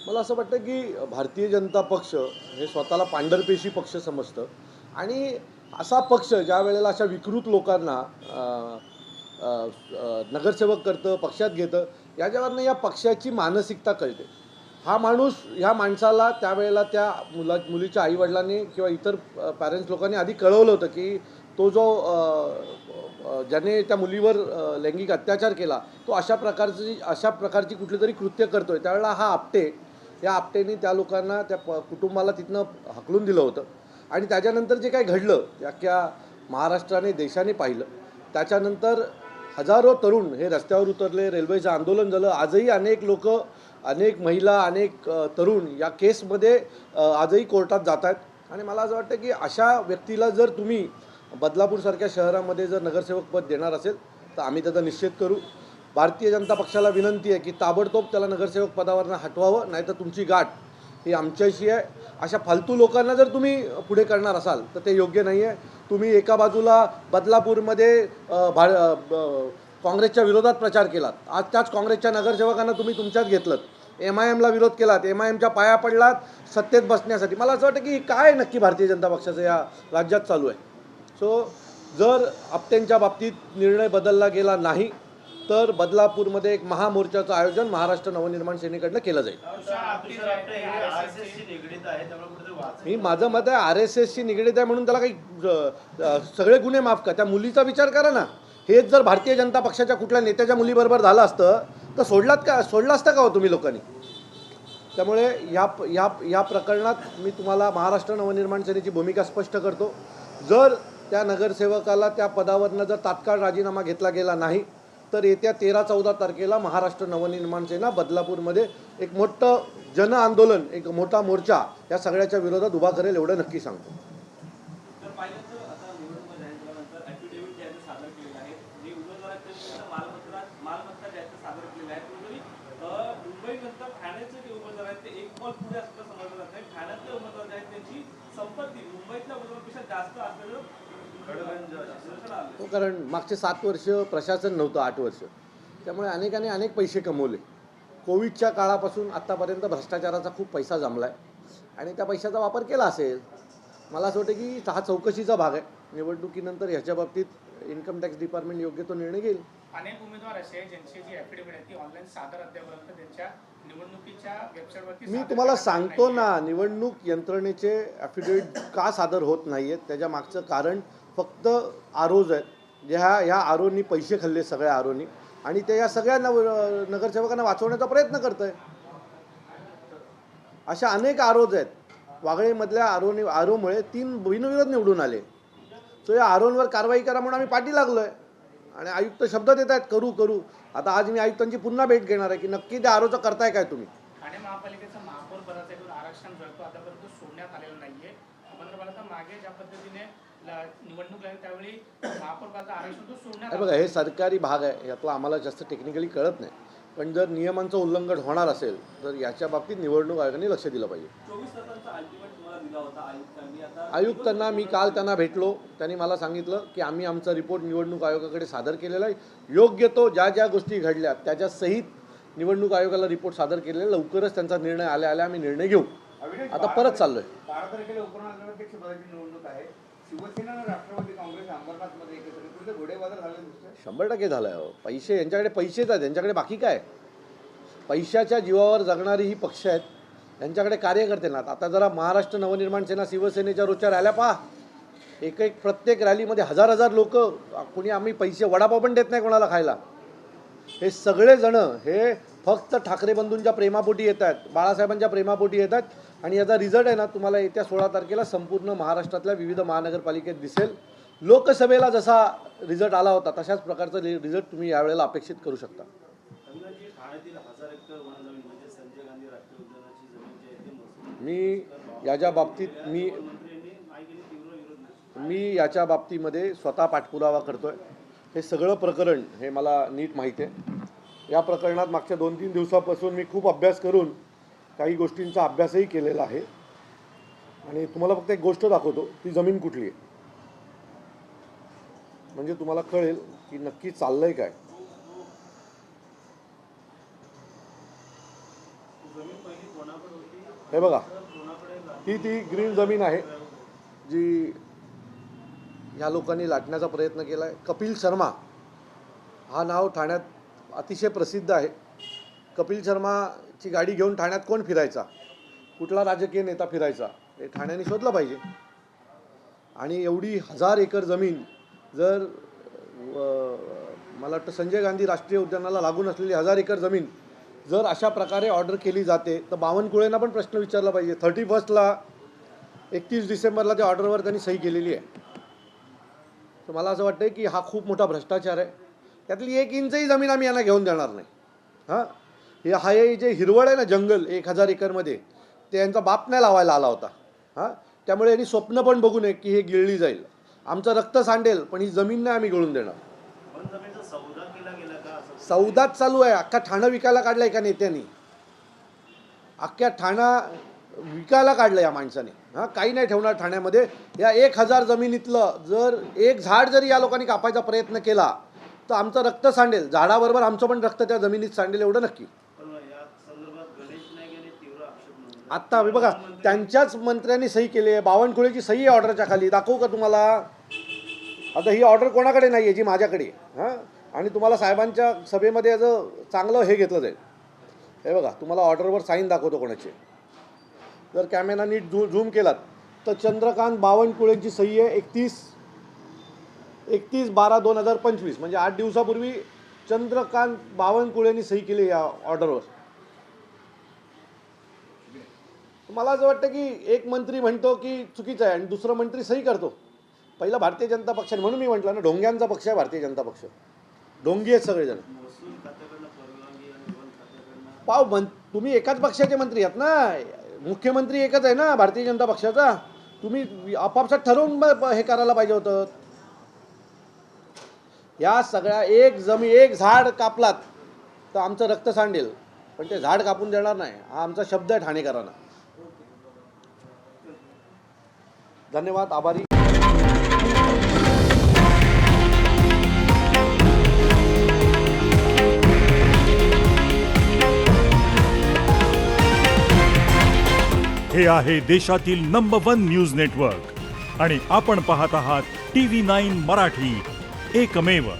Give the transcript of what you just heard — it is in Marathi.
मला असं वाटतं की भारतीय जनता पक्ष हे स्वतःला पांढरपेशी पक्ष समजतं आणि असा पक्ष ज्या वेळेला अशा विकृत लोकांना नगरसेवक करतं, पक्षात घेतं, याच्यावरनं या पक्षाची मानसिकता कळते. हा माणूस ह्या माणसाला त्यावेळेला त्या मुलीच्या आईवडिलांनी किंवा इतर पॅरेंट्स लोकांनी आधी कळवलं होतं की तो जो ज्याने त्या मुलीवर लैंगिक अत्याचार केला तो अशा प्रकारची कुठली तरी कृत्य करतोय. त्यावेळेला हा आपटे या आपटेने त्या लोकांना त्या कुटुंबाला तिथनं हकलून दिलं होतं आणि त्याच्यानंतर जे काही घडलं अख्ख्या महाराष्ट्राने देशाने पाहिलं. त्याच्यानंतर हजारो तरुण हे रस्त्यावर उतरले, रेल्वेचं आंदोलन झालं. आजही अनेक लोक, अनेक महिला, अनेक तरुण या केसमध्ये आजही कोर्टात जात आहेत आणि मला असं वाटतं की अशा व्यक्तीला जर तुम्ही बदलापूरसारख्या शहरामध्ये जर नगरसेवक पद देणार असेल तर आम्ही त्याचा निषेध करू. भारतीय जनता पक्षाला विनंती आहे की ताबडतोब त्याला नगरसेवक पदावरनं हटवावं, नाहीतर तुमची गाठ ही आमच्याशी आहे. अशा फालतू लोकांना जर तुम्ही पुढे करणार असाल तर ते योग्य नाही आहे. तुम्ही एका बाजूला बदलापूरमध्ये काँग्रेसच्या विरोधात प्रचार केलात, आज त्याच काँग्रेसच्या नगरसेवकांना तुम्ही तुमच्यात घेतलं. MIMला विरोध केलात, MIMच्या पाया पडलात सत्तेत बसण्यासाठी. मला असं वाटतं की काय नक्की भारतीय जनता पक्षाचं या राज्यात चालू आहे. सो जर आपटेंच्या बाबतीत निर्णय बदलला गेला नाही तर बदलापूरमध्ये एक महामोर्चाचं आयोजन महाराष्ट्र नवनिर्माण सेनेकडनं केलं जाईल. माझं मत आहे RSSशी निगडीत आहे म्हणून त्याला काही सगळे गुन्हे माफ करा. त्या मुलीचा विचार करा ना. हेच जर भारतीय जनता पक्षाच्या कुठल्या नेत्याच्या मुलीबरोबर झालं असतं तर सोडलं असतं का हो तुम्ही लोकांनी. त्यामुळे या प्रकरणात मी तुम्हाला महाराष्ट्र नवनिर्माण सेनेची भूमिका स्पष्ट करतो. जर त्या नगरसेवकाला त्या पदावरनं जर तात्काळ राजीनामा घेतला गेला नाही तर येत्या 13-14 तारखेला महाराष्ट्र नवनिर्माण सेना बदलापूरमध्ये एक मोठं जन आंदोलन, एक मोठा मोर्चा या सगळ्याच्या विरोधात उभा करेल एवढं नक्की सांगतो. हो, कारण मागचे 7 वर्ष प्रशासन नव्हतं, 8 वर्ष, त्यामुळे अनेकांनी अनेक पैसे कमवले. कोविडच्या काळापासून आत्तापर्यंत भ्रष्टाचाराचा खूप पैसा जमला आहे आणि त्या पैशाचा वापर केला असेल. मला असं वाटतं की हा चौकशीचा भाग आहे. निवडणुकीनंतर ह्याच्या बाबतीत इन्कम टॅक्स डिपार्टमेंट योग्य तो निर्णय घेईल. अनेक उमेदवार असे ज्यांची जी ॲफिडेव्हिट आहे ती ऑनलाईन सादर अद्यापर्यंत त्यांच्या निवडणुकीच्या वेबसाईटवरती. मी तुम्हाला सांगतो ना, निवडणूक यंत्रणेचे ॲफिडेव्हिट का सादर होत नाही आहेत त्याच्या मागचं कारण फक्त आरोज आहेत. ह्या आरोनी पैसे खाल्ले, सगळ्या आरोनी, आणि ते या सगळ्या नगरसेवकांना वाचवण्याचा प्रयत्न करत आहे. अशा अनेक आरोज आहेत. वागळेमधल्या आरोमुळे 3 बिनविरोध निवडून आले. तो या आरोंवर कारवाई करा म्हणून आम्ही पाठी लागलो आहे आणि आयुक्त शब्द देत आहेत करू. आता आज मी आयुक्तांची पुन्हा भेट घेणार आहे की नक्की त्या आरोचं करताय काय तुम्ही. ठाणे महापालिकेचं महापौर पदाचं आरक्षण जळतो आतापर्यंत सोडण्यात आलेलं नाहीये. पंतप्रधानांच्या मागे ज्या पद्धतीने निवडणूक लागली त्यावेळी महापौर पदाचं आरक्षण तो सोडण्यात. बघा, हे सरकारी भाग आहे, यातला आम्हाला जास्त टेक्निकली कळत नाही. पण जर नियमांचं उल्लंघन होणार असेल तर याच्या बाबतीत निवडणूक आयोगाने लक्ष दिलं पाहिजे. 24 तासांचा अल्टिमेट तुम्हाला दिला होता आयुक्तांनी. आता आयुक्तांना मी काल त्यांना भेटलो. त्यांनी मला सांगितलं की आम्ही आमचा रिपोर्ट निवडणूक आयोगाकडे सादर केलेला आहे. योग्य तो ज्या गोष्टी घडल्या त्याच्या सहित निवडणूक आयोगाला रिपोर्ट सादर केलेला. लवकरच त्यांचा निर्णय आल्या आम्ही निर्णय घेऊ. आता परत चाललोय. 12 तारखेला उपनगराध्यक्ष पदाची निवडणूक आहे. शिवसेना आणि राष्ट्रवादी काँग्रेस अंबरनाथमध्ये एकत्र कुठे घोडेबाजार झाले दिसतोय. 100% झालाय. पैसे यांच्याकडे पैसेच आहेत, यांच्याकडे बाकी काय. पैशाच्या जीवावर जगणारी ही पक्ष आहेत, यांच्याकडे कार्यकर्ते नाहीत. आता जरा महाराष्ट्र नवनिर्माण सेना शिवसेनेच्या रोजच्या रॅल्या पहा. प्रत्येक रॅलीमध्ये हजार लोक. कोणी आम्ही पैसे वडापाव पण देत नाही कोणाला खायला. हे सगळेजण हे फक्त ठाकरे बंधूंच्या प्रेमापोटी येत आहेत, बाळासाहेबांच्या प्रेमापोटी येत आहेत आणि याचा रिझल्ट आहे ना तुम्हाला येत्या 16 तारखेला संपूर्ण महाराष्ट्रातल्या विविध महानगरपालिकेत दिसेल. लोकसभेला जसा रिझल्ट आला होता तशाच प्रकारचा रिझल्ट तुम्ही यावेळेला अपेक्षित करू शकता. मी याच्या बाबतीमध्ये स्वतः पाठपुरावा करतोय. हे सगळं प्रकरण हे मला नीट माहिती आहे. या प्रकरणात मागच्या 2-3 दिवसापासून मी खूप अभ्यास करून काही गोष्टींचा अभ्यासही केलेला आहे आणि तुम्हाला फक्त एक गोष्ट दाखवतो, ती जमीन कुठली आहे, म्हणजे तुम्हाला कळेल की नक्की चाललंय काय. जमीन पहिली कोणाकडे हे बघा, ती ग्रीन जमीन आहे जी ह्या लोकांनी लाटण्याचा प्रयत्न केला आहे. कपिल शर्मा हा नाव ठाण्यात अतिशय प्रसिद्ध आहे. कपिल शर्माची गाडी घेऊन ठाण्यात कोण फिरायचा, कुठला राजकीय नेता फिरायचा, हे ठाण्याने शोधलं पाहिजे. आणि एवढी 1000 एकर जमीन जर मला वाटतं संजय गांधी राष्ट्रीय उद्यानाला लागून असलेली 1000 एकर जमीन जर अशा प्रकारे ऑर्डर केली जाते तर बावनकुळेंना पण प्रश्न विचारला पाहिजे. 31ला 31 डिसेंबरला त्या ऑर्डरवर त्यांनी सही केलेली आहे. तर मला असं वाटतं की हा खूप मोठा भ्रष्टाचार आहे. त्यातली 1 इंचही जमीन आम्ही यांना घेऊन देणार नाही. हे जे हिरवळ आहे ना जंगल 1000 एकरमध्ये, ते यांचा बाप नाही लावायला आला होता. त्यामुळे यांनी स्वप्न पण बघू नये की हे गिळली जाईल. आमचं रक्त सांडेल पण ही जमीन नाही आम्ही गिळून देणार. सौदाच चालू आहे. अख्खा ठाणं विकायला काढलं एका नेत्यांनी. अख्ख्या ठाणं विकायला काढलं या माणसाने. काही नाही ठेवणार ठाण्यामध्ये. या 1000 जमिनीतलं जर एक झाड जरी या लोकांनी कापायचा प्रयत्न केला तर आमचं रक्त सांडेल. झाडाबरोबर आमचं पण रक्त त्या जमिनीत सांडेल एवढं नक्की. आत्ता बघा, त्यांच्याच मंत्र्यांनी सही केली आहे. बावनकुळेची सही आहे ऑर्डरच्या खाली. दाखवू का तुम्हाला? आता ही ऑर्डर कोणाकडे नाही आहे, जी माझ्याकडे. आणि तुम्हाला साहेबांच्या सभेमध्ये याचं चांगलं हे घेतलं जाईल. हे बघा, तुम्हाला ऑर्डरवर साईन दाखवतो कोणाची. जर कॅमेरा नीट झूम केलात तर चंद्रकांत बावनकुळेंची सही आहे. 31/12/2025 म्हणजे 8 दिवसापूर्वी चंद्रकांत बावनकुळेंनी सही केली या ऑर्डरवर. मला असं वाटतं की एक मंत्री म्हणतो की चुकीचं आहे आणि दुसरा मंत्री सही करतो. पहिला भारतीय जनता पक्षाने, म्हणून मी म्हटलं ना, ढोंग्यांचा पक्ष आहे भारतीय जनता पक्ष. ढोंगी आहेत सगळेजण. तुम्ही एकाच पक्षाचे मंत्री आहात ना. मुख्यमंत्री एकच आहे ना भारतीय जनता पक्षाचा. तुम्ही आपापसात ठरवून हे करायला पाहिजे होतं. या सगळ्या एक झाड कापलात तर आमचं रक्त सांडेल, पण ते झाड कापून देणार नाही. हा आमचा शब्द आहे ठाणेकरांना. धन्यवाद, आभारी. हे आहे देशातील नंबर 1 न्यूज नेटवर्क आणि आपण पाहत आहात TV9 मराठी, एकमेव.